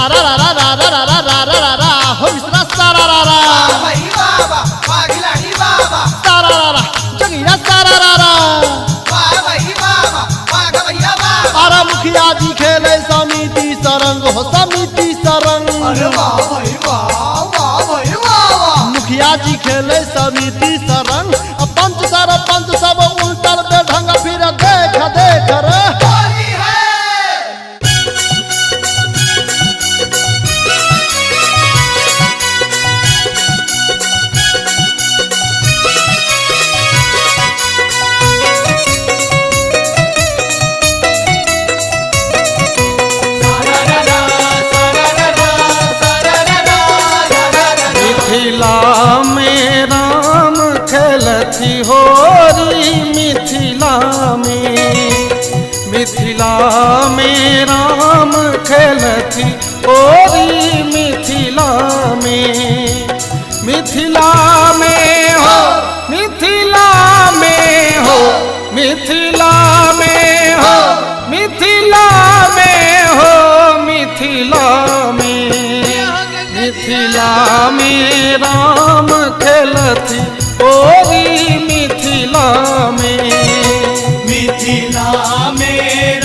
सारा रा रा रा रा रा रा रा रा रा हो मिश्रा सारा रा रा भाई बाबा पागलानी बाबा सारा रा रा जगिया सारा रा रा भाई बाबा पाग भैया बाबा अरे मुखिया जी खेले समिति सरंग हो समिति सरंग अरे वाह भाई वाह भाई वाह मुखिया जी खेले समिति सरंग पंच सरपंच सब उल्टल बेढंग फिर देख देख रे होली है मिथिला में राम खेलती होरी मिथिला में राम खेलती होरी मिथिला में हो मिथिला में हो मिथिला में हो मिथिला में हो मिथिला में राम खेलती ओरी मिथिला में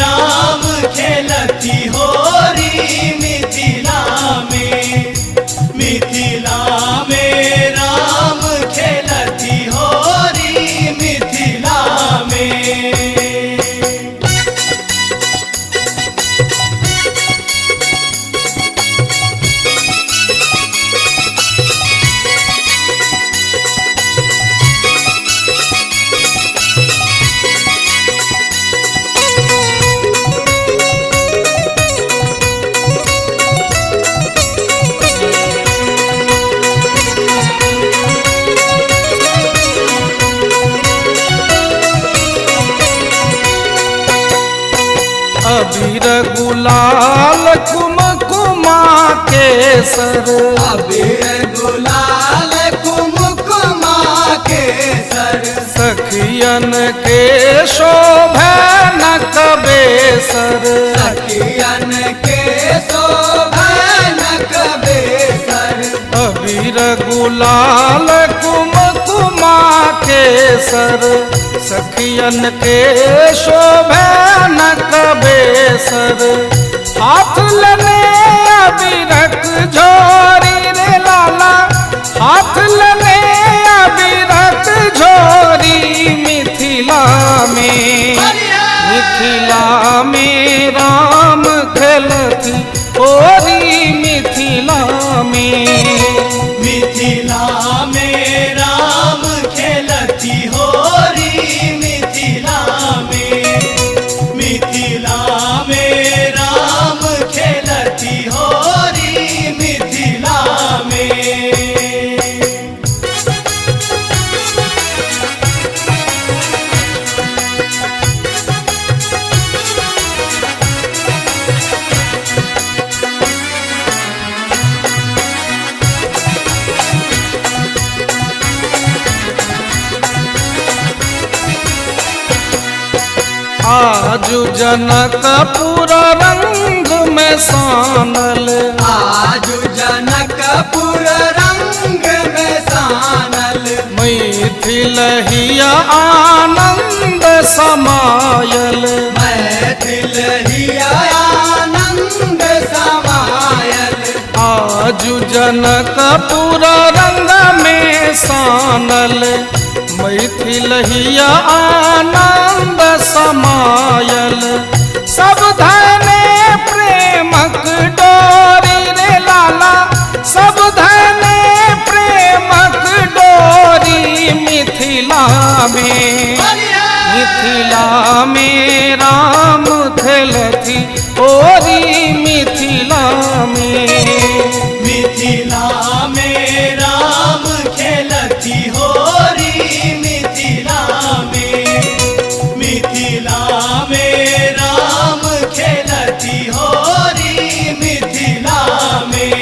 राम खेलती होरी मिथिला में राम खेलती होरी मिथिला में अबीर गुलाल कुमकुमा केसर अबीर गुलाल कुमकुमा केसर सखियन के शोभे नक बेसर सखियन के शोभनक बेसर अबीर गुलाल कुमकुमा केसर सखियन के शोभे नक बेसर हाथ लने अबीरक झोरी रे लाला हाथ लने अबीरक झोरी मिथिला में राम खेलती होरी मिथिला में राम खेलती होरी मिथिला में राम खेलती होरी मिथिला में आजु जनकपुर रंग में सानल आजु जनकपुर रंग में सानल मैथिल हिया आनंद समायल मैथिल हिया आनंद समायल आजु जनकपुर रंग में सानल मैथिल हिया आनंद समायल सब धने प्रेमक डोरी रे लाला सब धने प्रेमक डोरी मिथिला में राम खेलती ओरी मिथिला में राम खेलती होरी मिथिला में राम खेलती होरी मिथिला में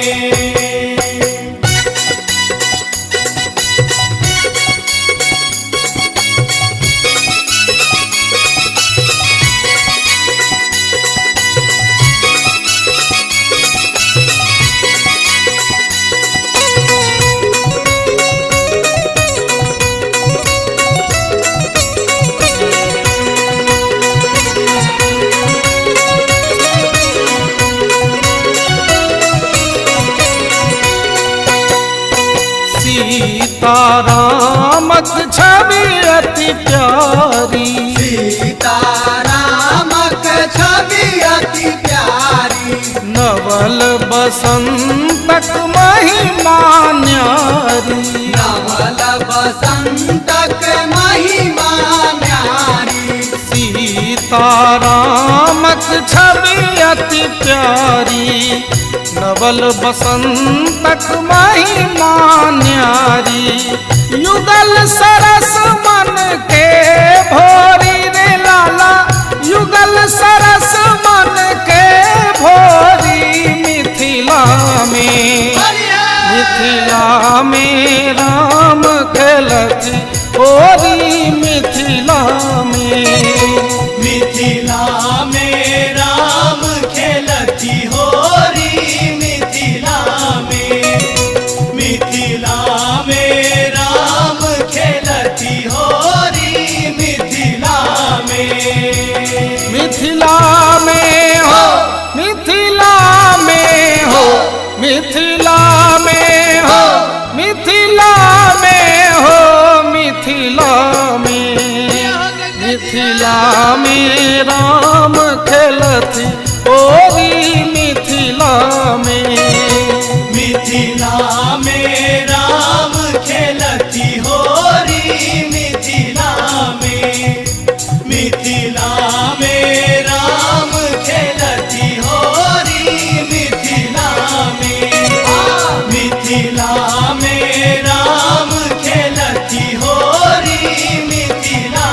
सीतारामक छवि अति प्यारी, सीतारामक छवि अति प्यारी, नवल बसंतक महिमा न्यारी, नवल बसंतक महिमा न्यारी, सीतारामक छवि अति प्यारी, नवल बसंतक महिमा न्यारी, युगल सरस मन के भोरी रे लाला, युगल सरस मन के भोरी, मिथिला में राम खेलत होरी, मिथिला में राम खेलती होरी, मिथिला में राम खेलती होरी, मिथिला में हो, मिथिला में हो, मिथिला में हो, मिथिला में हो, मिथिला में, मिथिला में राम खेलती होरी, मिथिला में राम खेलती होरी, मिथिला में राम खेलती होरी, मिथिला में राम खेलती होरी, मिथिला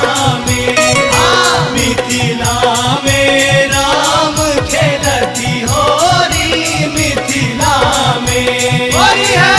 में राम खेलती होरी, मिथिला में होरी है।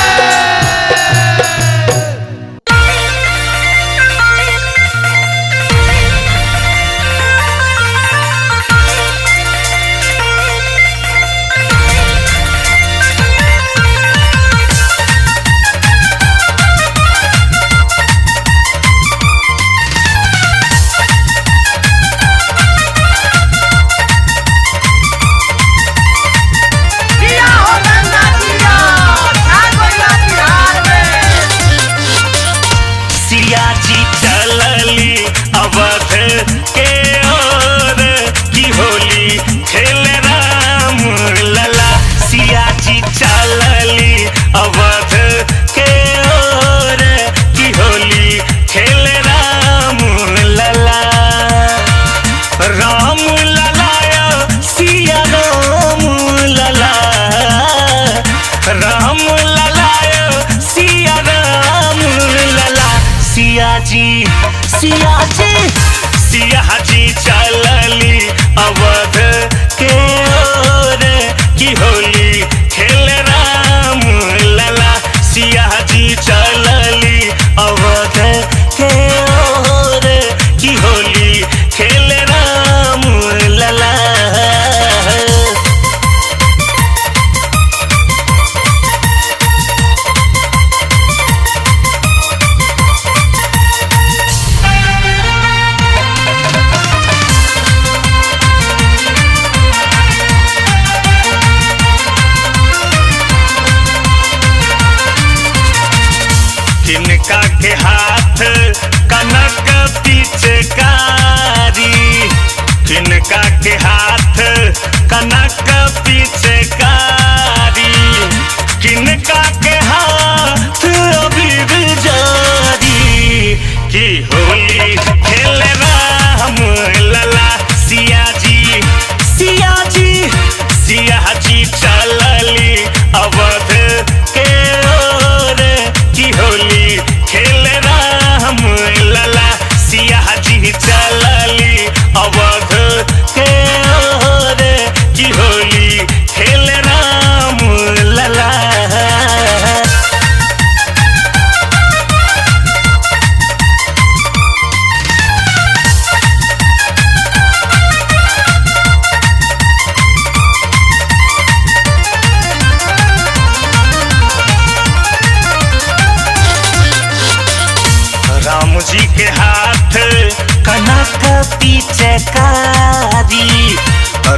सिया जी चलली अवध के ओर की होली खेल राम लला। सिया जी चलली अवध के ओर की होली खेल राम लला। किनका के हाथ कनक पिचकारी, किनका के हाथ कनक पिचकारी, किनका के हाथ अबीर जारी की होली खेल राम लला। सिया जी सिया जी सिया जी चलली अवध के ओर की होली खेल राम लला। सिया जी चलली अवध के ओर की होली खेल राम लला। राम जी के हाथ कनक पिचकारी,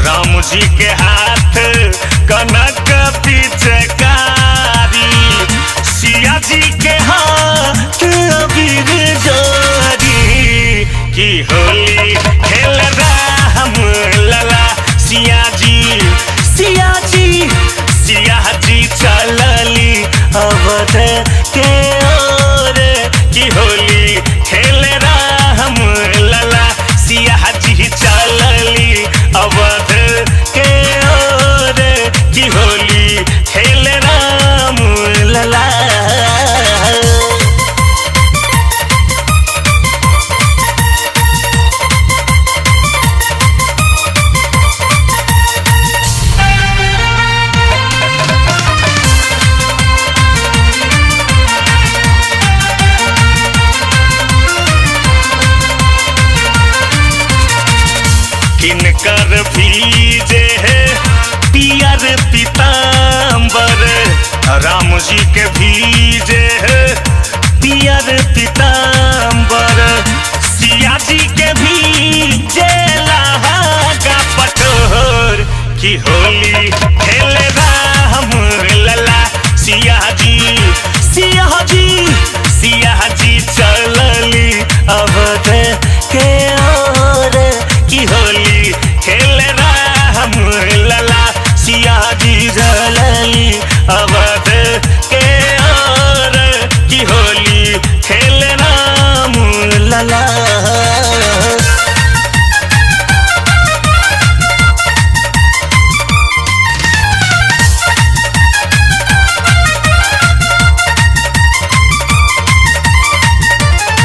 राम जी के हाथ कनक पिचकारी, सिया जी के हाथ खेल राम लला। किनकर भीजे है पियर पीताम्बर, राम जी के भीजे है पियर पीताम्बर। सिया जी के भीजे लहागा पटोर, की होली खेल राम लला। सिया जी सिया जी सिया जी चलली अवध के ओर, की होली खेल राम लला। सिया जी चलली अवध के ओर, की होली खेल राम लला।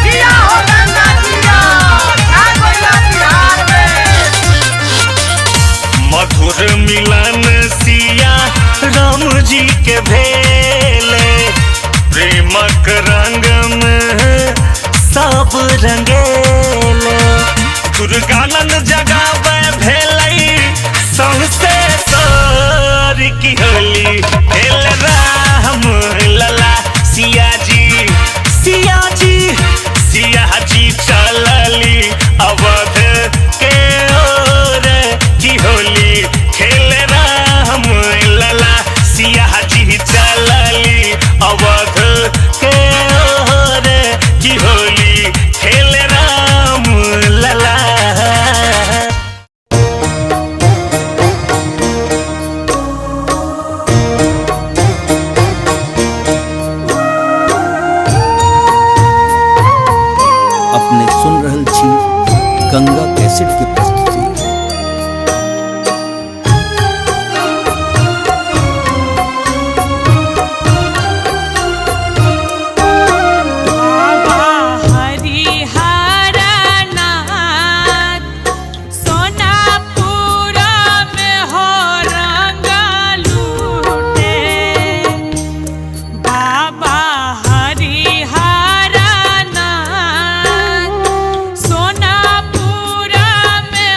जिया हो गंगा जिया, छा गइला बिहार में। मधुर मिलन सिया राम जी के भेले, प्रेमक रंग में सब रंगेले। दुर्गानंद जगावे भेलई सौसे सर, की होली खेल राम लला। सिया जी सिया जी सिया जी चलली अवध के ओर, की होली खेल राम लला। सिया जी चलली अवध के ओर, की होली खेल राम लला। अपने सुन रहल छी गंगा कैसेट की प्रस्तुति। बाबा हरिहरनाथ सोनापुरा में हो रंग लूटे। बाबा हरिहरनाथ सोनापुरा में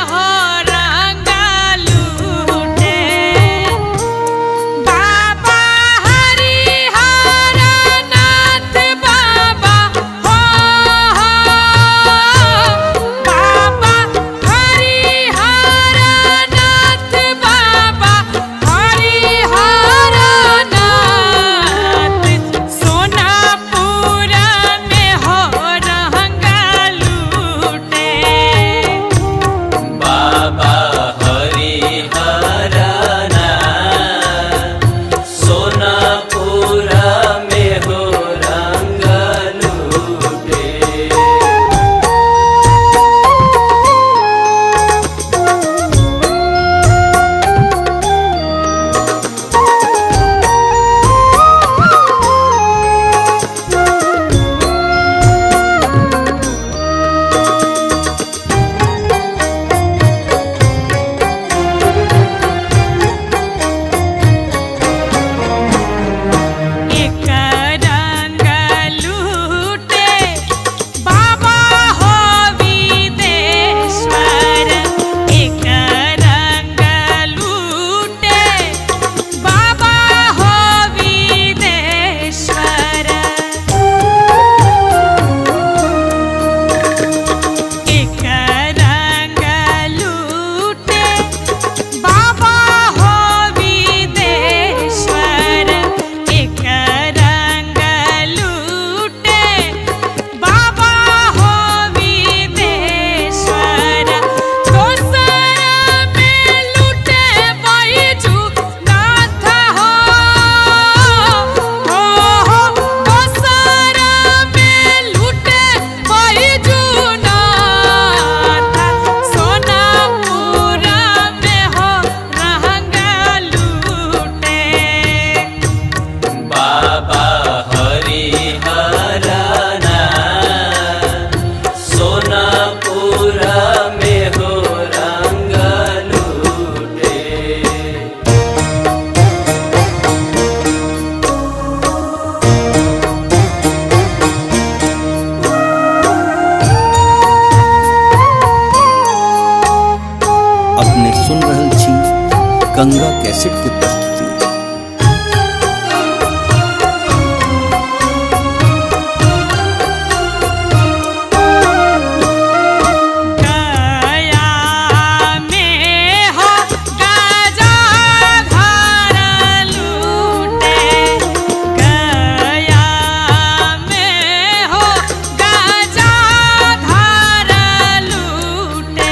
कैसेट की प्रस्तुति। गया में हो गजाधार लूटे, गया में हो गजाधार लूटे।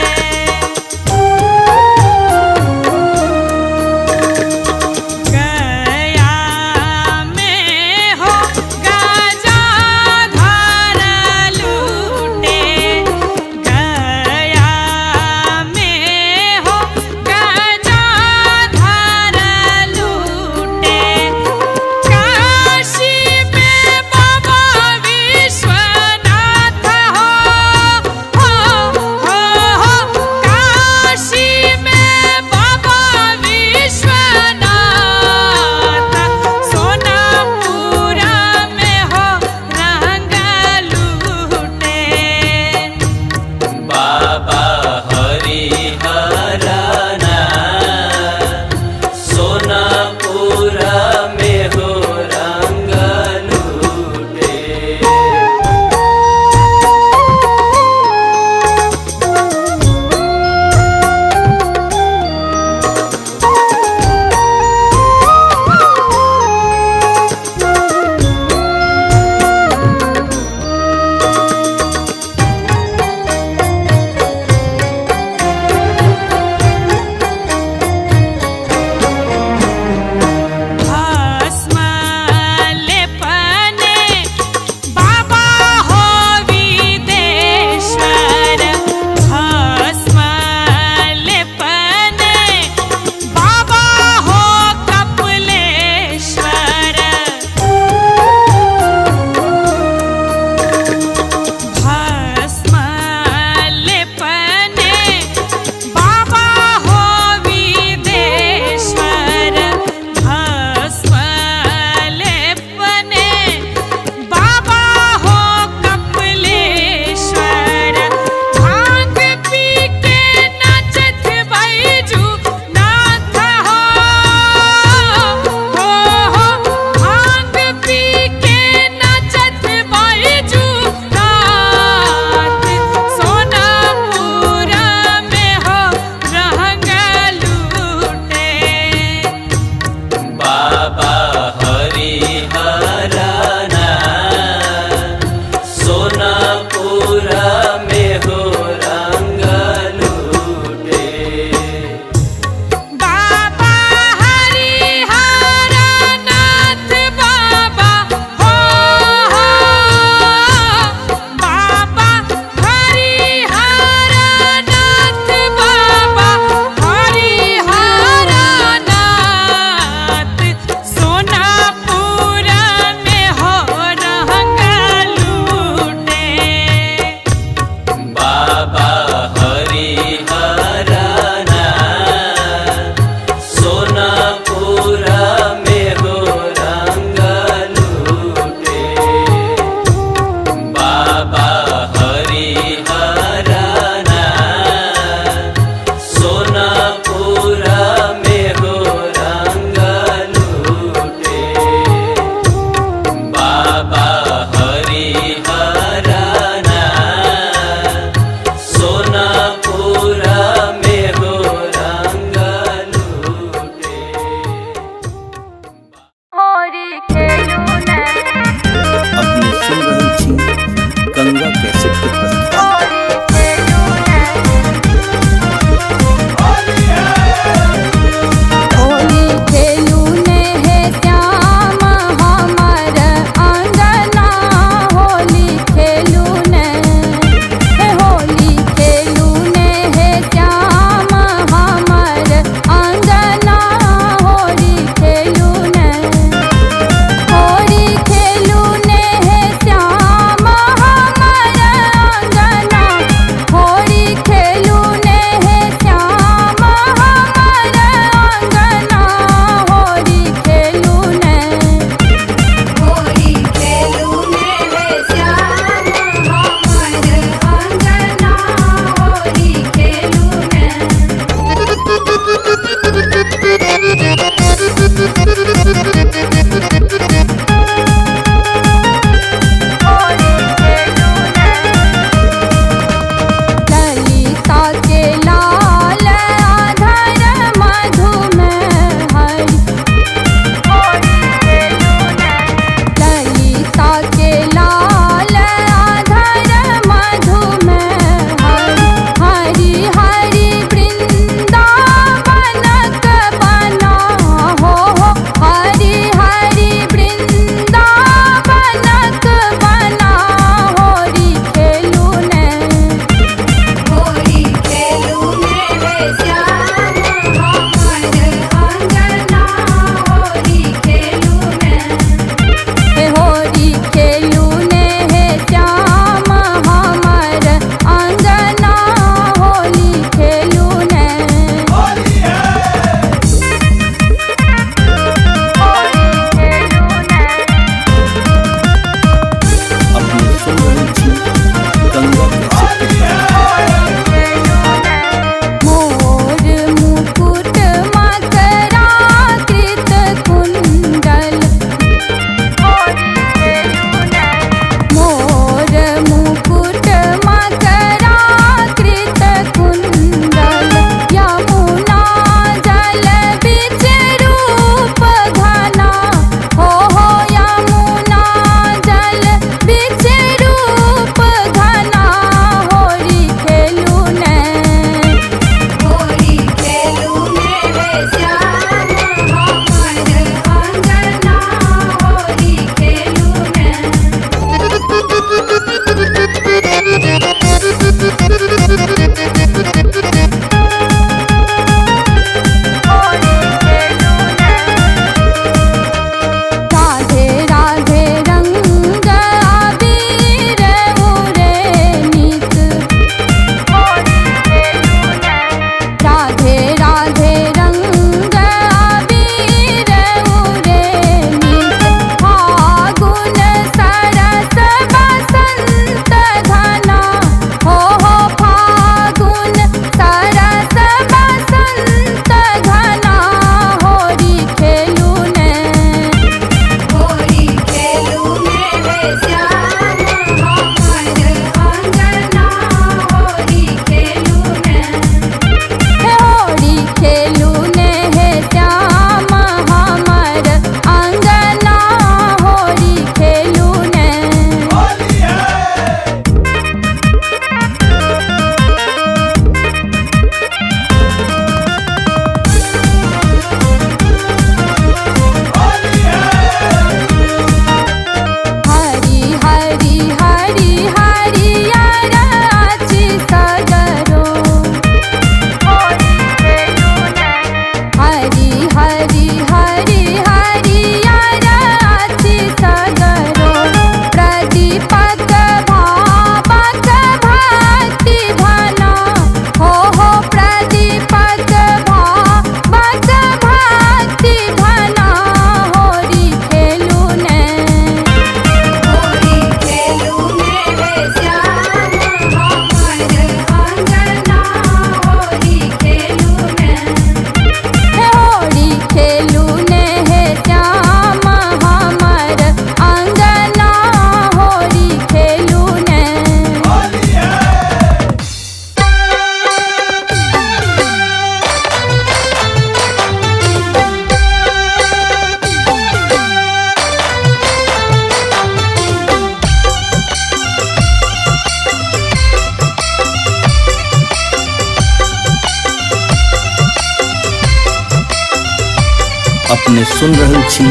अपने सुन रहल छी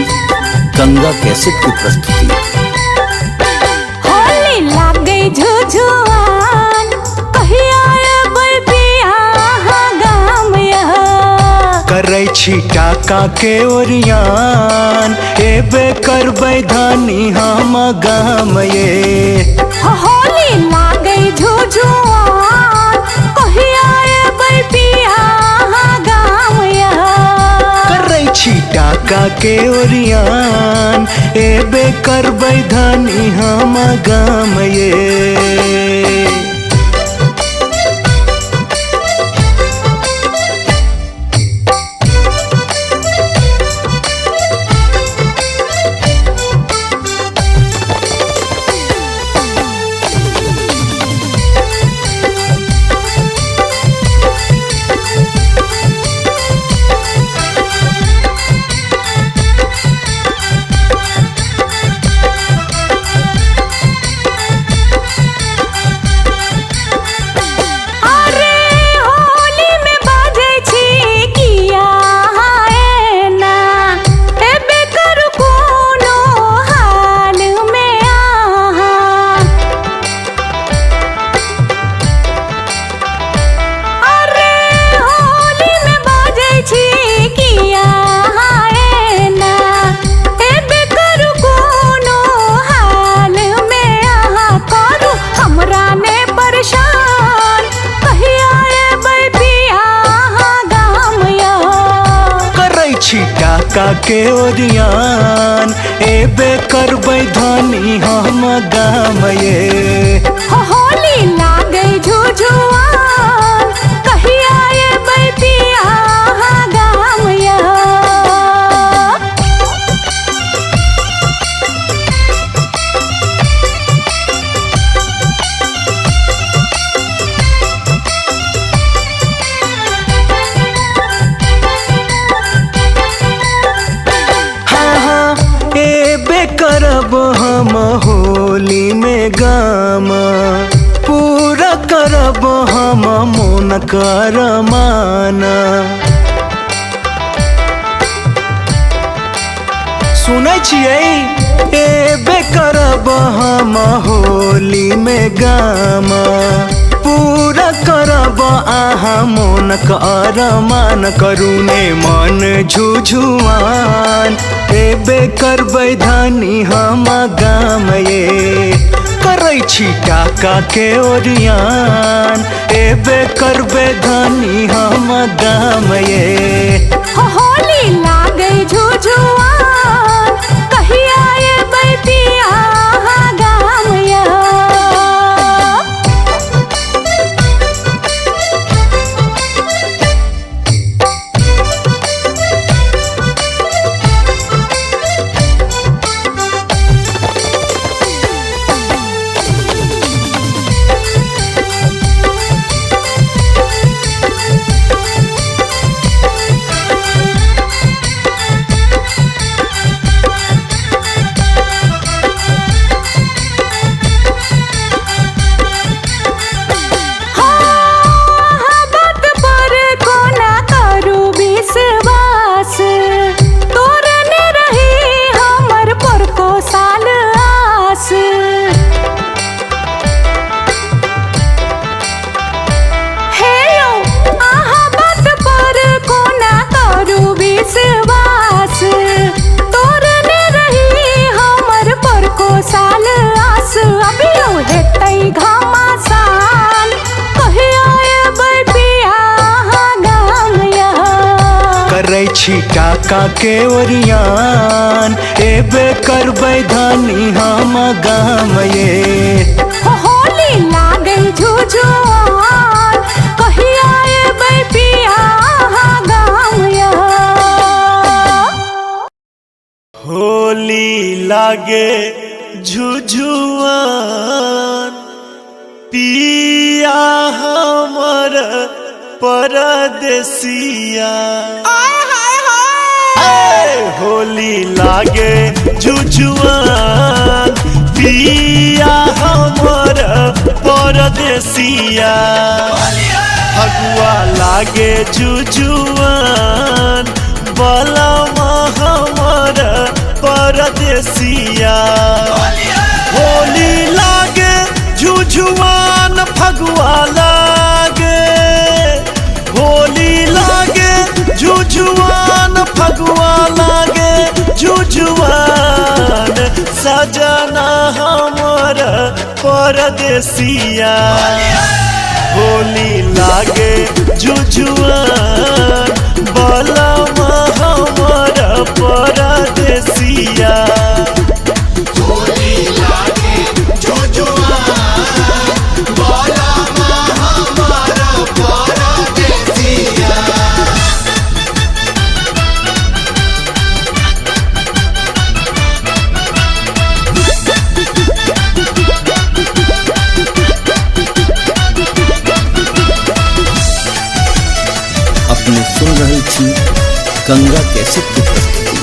गंगा कैसेट की प्रस्तुति। होली लागे झुझुआन कहिया अबै बियाह गाम यह करै छी टाका के ओरियान एबे करबै धानी हम गाम ये। होली लागे झुझुआन कहिया अबै बियाह गाम यह करै छी टाका के ओरियान एबे करबै धानी हम गाम ये। टाका के ओरियान एबे करबै धानी हम गाम ये। होली लागे झुझुआन कहिया अबै बियाह गाम यह करब हम होली में गाम पूरा करब हम मोन कर माना। सुनै छियै एबे करब हम होली में गाम पूरा करब आहा मोन कर मान करू ने मन झुझुआन एबे करबै धानी हम गाम ये। करै छी टाका के ओरियान एबे करबै धानी हम गाम ये। होली लागे झुझुआन कहिया अबै बियाह गाम यह छी टाका के ओरियान एबे करबै धानी हम गाम ये। होली लागे झुझुआन कहिया अबै बियाह गाम यह होली लागे झुझुआन पिया हमर परदेसिया। होली लागे झुझुआन पिया हमर परदेसिया। फगुआ लागे झुझुआन बलमा हमर परदेसिया होली लागे झुझुआन फगुआ लागे होली लागे झुझुआन फगुआ लागे झुझुआन सजना हमर परदेसिया होली लागे झुझुआन बलमा हमर परदेसिया अपने सुन रहल छी गंगा कैसेट की प्रस्तुति।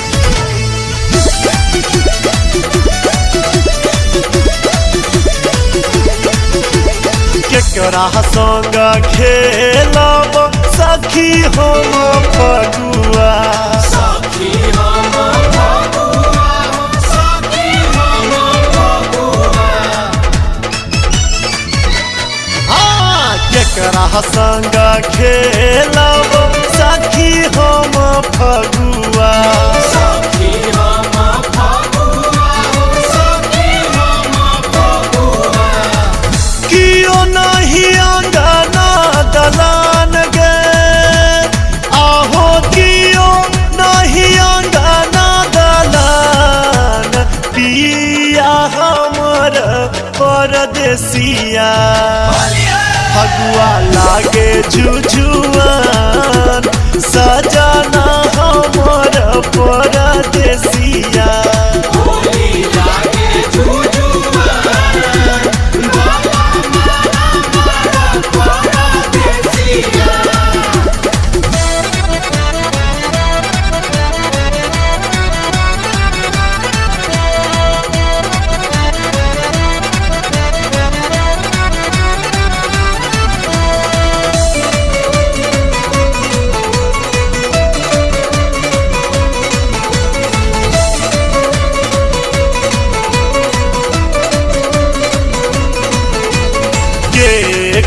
केकरा संग खेलब सखी हम फगुआ केकरा संग खेलब सखी हम फगुआ कियो नहीं अंगना दलान गे आहो कियो नहीं अंगना दलान पिया हमर परदेसिया फगुआ लागे झुझुआन सजना हमर परदेसिया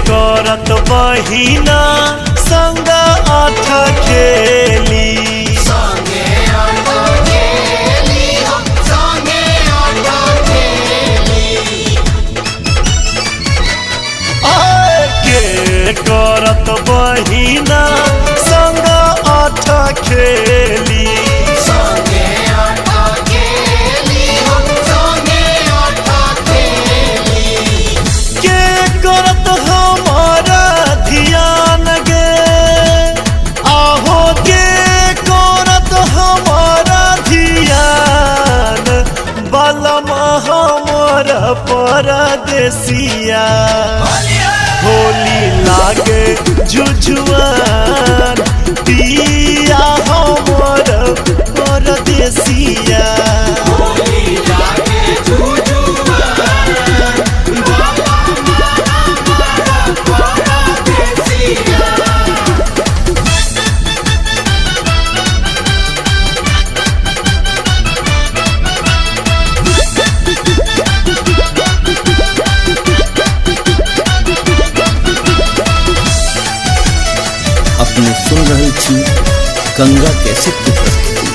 करत बहिना संग आठ खेली के करत बहिना संग आठ खेली करत हमारा ध्यान गे आहो के करत हमारा ध्यान बलमा हमर परदेसिया होली लागे झुझुआन पिया हमर परदेसिया अपने सुन रहल छी गंगा कैसेट की प्रस्तुति।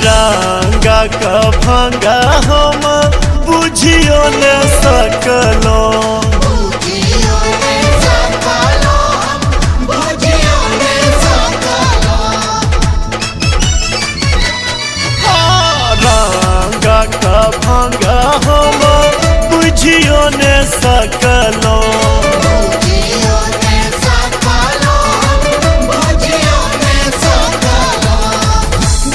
रंगा का भंगा हम बुझियो न सकलो रंगा का भंगा हम बुझियो न सकलो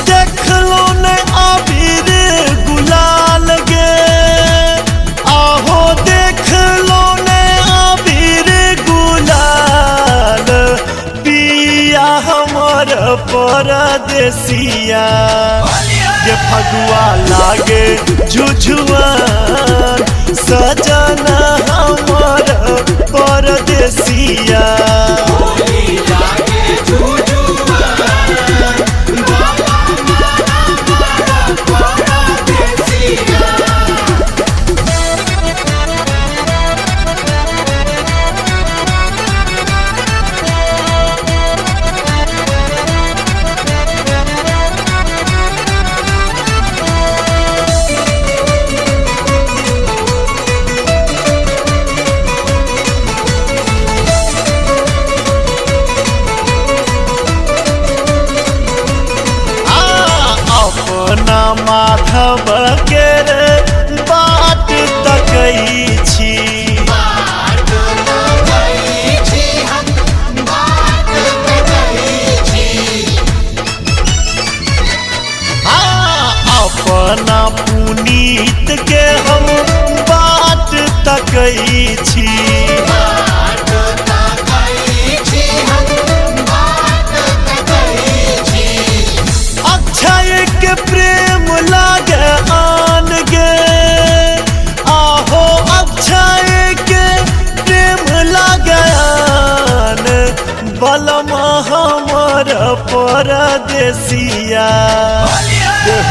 देखलो न आबिर गुलाल गे आहो देखलो न आबिर गुलाल पिया हमर परदेसिया ये फगुआ लागे झुझुआन सजना हमर परदेसिया माधव के बाट तकई छी अपना पुनीत के हम बाट तकई छी अक्षय के प्रेम लागे आन गे आहो अक्षय के प्रेम लागे आन बलमा हमर परदेसिया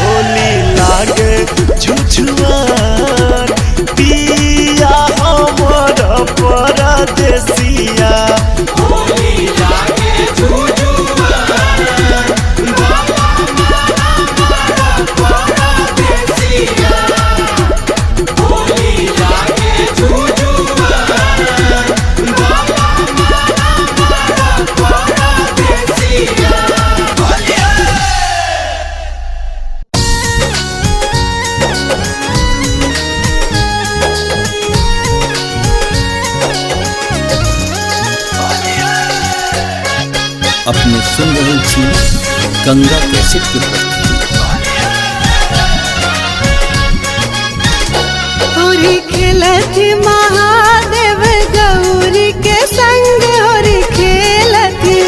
होली लागे झुझुआन पिया हमर परदेसिया होली लागे अपने सुन रहे छी गंगा कैसेट की प्रस्तुति। होरी खेलती महादेव गौरी के संग होरी खेलती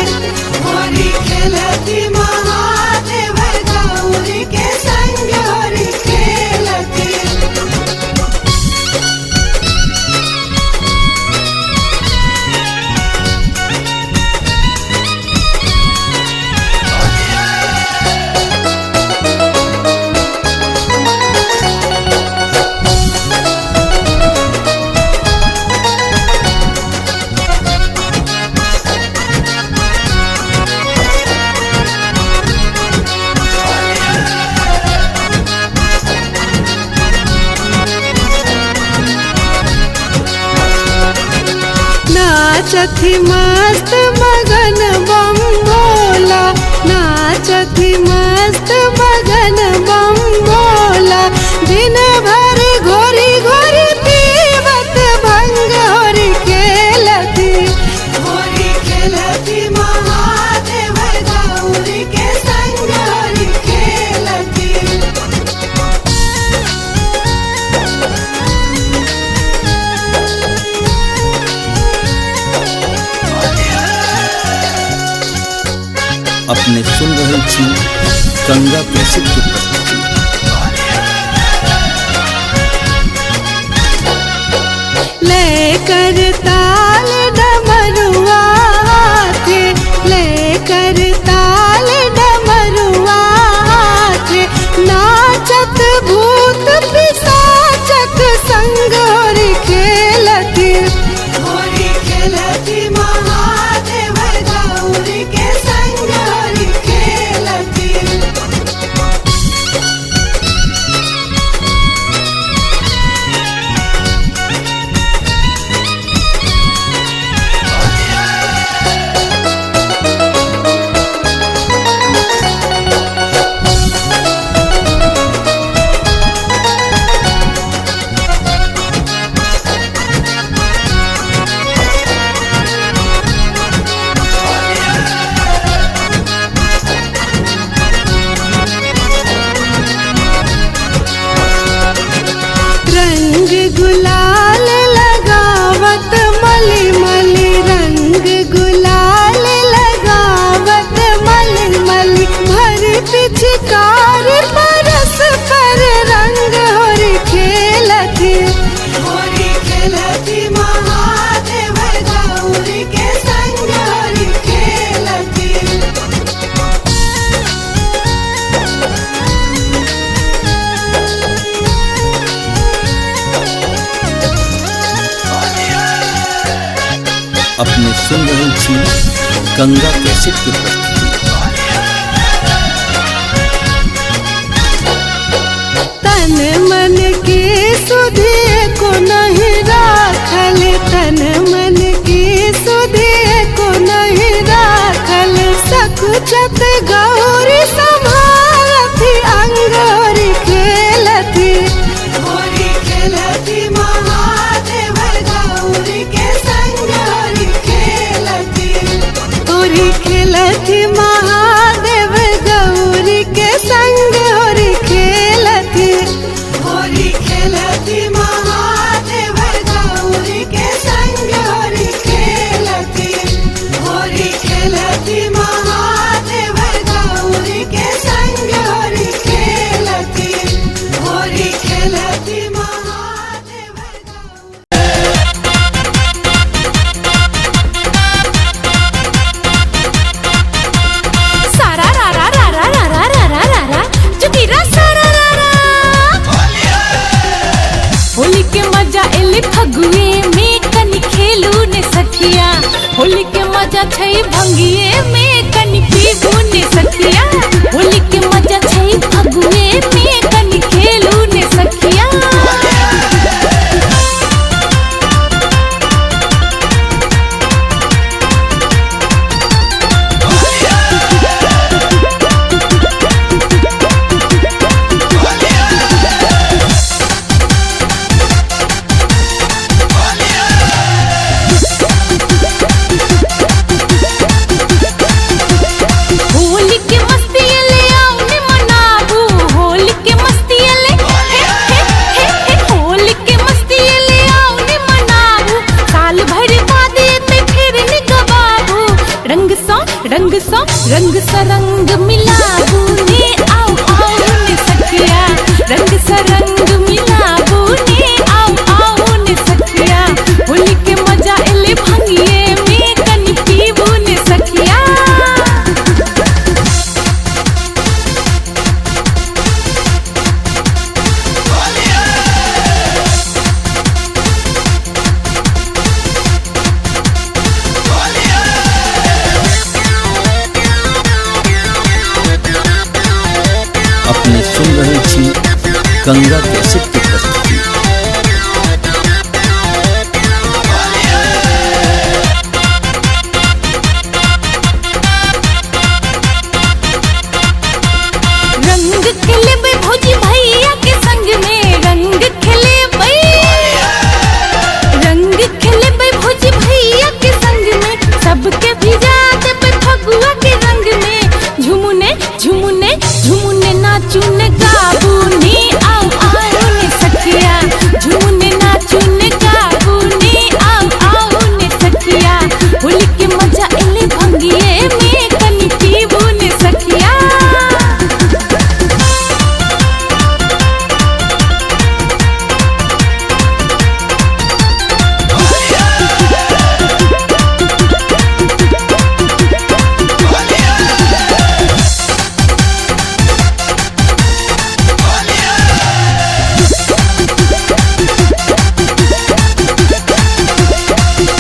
महादेव गौरी के संग होरी खेलती नाचथी मस्त मगन बम भोला नाचथी मस्त मगन बम भोला दिन भर घोरी घोरी पीवत भंग होरी खेलती महादेव गौरी के संग होरी खेलती अपने सुन रहे छी गंगा कैसेट की प्रस्तुति। लेकर ताल डमरुआ हाथे लेकर ताल डमरुआ हाथे नाचत भूत पिशाचक संग होरी खेलती महादेव गौरी के संग होरी खेलती छी गंगा कैसेट की प्रस्तुति। तन मन के सुधे को नहीं राखल, तन मन के सुधे को नहीं राखल, सकुचत गौरी संभालती अंगोरी खेलती, होरी खेलती महादेव गौरी के संग होरी खेलती, होरी खेलती महादेव गौरी के संग होरी खेलती, होरी खेलती महादेव गौरी के संग होरी खेलती, होरी खेलती महादेव गौरी के संग होरी खेलती, होरी खेलती महादेव गौरी। सारा रा रा रा रा रा रा रा रा रा रा जुगिरा सारा रा रा। होली के मजा एले फगुए में कनी खेलू ने सखिया, होली के मजा छै भंगिए में कनी पीबू ने सखिया, होली के मजा छै फगुए में कनी खेलू ने सखिया। होली के मस्ती ले आओ ने मनाबू, होली के मस्ती ले होली के मस्ती ले आओ ने मनाबू, साल भर बाद ते फिर नि गवाबू, रंग सा रंग सा रंग सा रंग मिलाबू ने आओ आओ ने सखिया, रंग सा रंग मिलाबू ने आओ आओ ने सखिया, होली के मजा एले भंगिए में कनी पीबू ने सखिया। अपने सुन रहे छी गंगा कैसेट की प्रस्तुति। रंग खेले बे भौजी भैया के संग में, रंग खेले बे, रंग खेले बे भौजी भैया के संग में, सबके भिजा दे बे फगुआ के रंग में, झुमुने झुमुने झुमुने नाचूने गाबू ने आओ आओ ने सखिया, झुमुने नाचूने गाबू ने आओ आओ ने सखिया, होली के मजा एले भंगिए में कनी पीबू ने सखिया।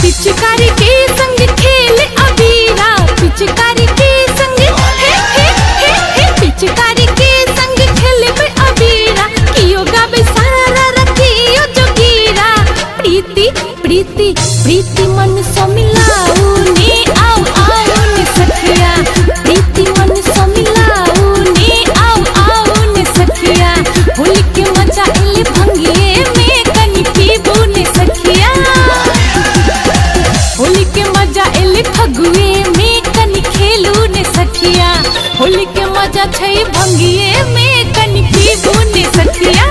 पिचकारी के संग खेल अबीरा, पिचकारी के संग पिचकारी के संग खेल अबीरा, कियो गाबे सारा रखियो जोगीरा, प्रीति प्रीति प्रीति मन सो मिलाऊ ने आओ आओ ने सखिया, प्रीति मन सो मिलाऊ ने आओ आओ ने सखिया, होली के मजा एले भंगिए में कनी पीबू ने सखिया, होली के मजा एले फगुए में कनी खेलू ने सखिया, होली के मजा छै भंगिए में कनी पीबू ने सखिया,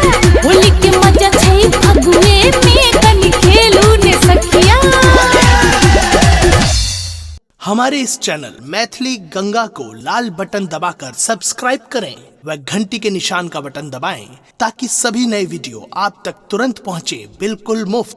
होली के मजा छै फगुए में कनी खेलू ने सखिया। हमारे इस चैनल मैथिली गंगा को लाल बटन दबाकर सब्सक्राइब करें व घंटी के निशान का बटन दबाएं ताकि सभी नए वीडियो आप तक तुरंत पहुंचे बिल्कुल मुफ्त।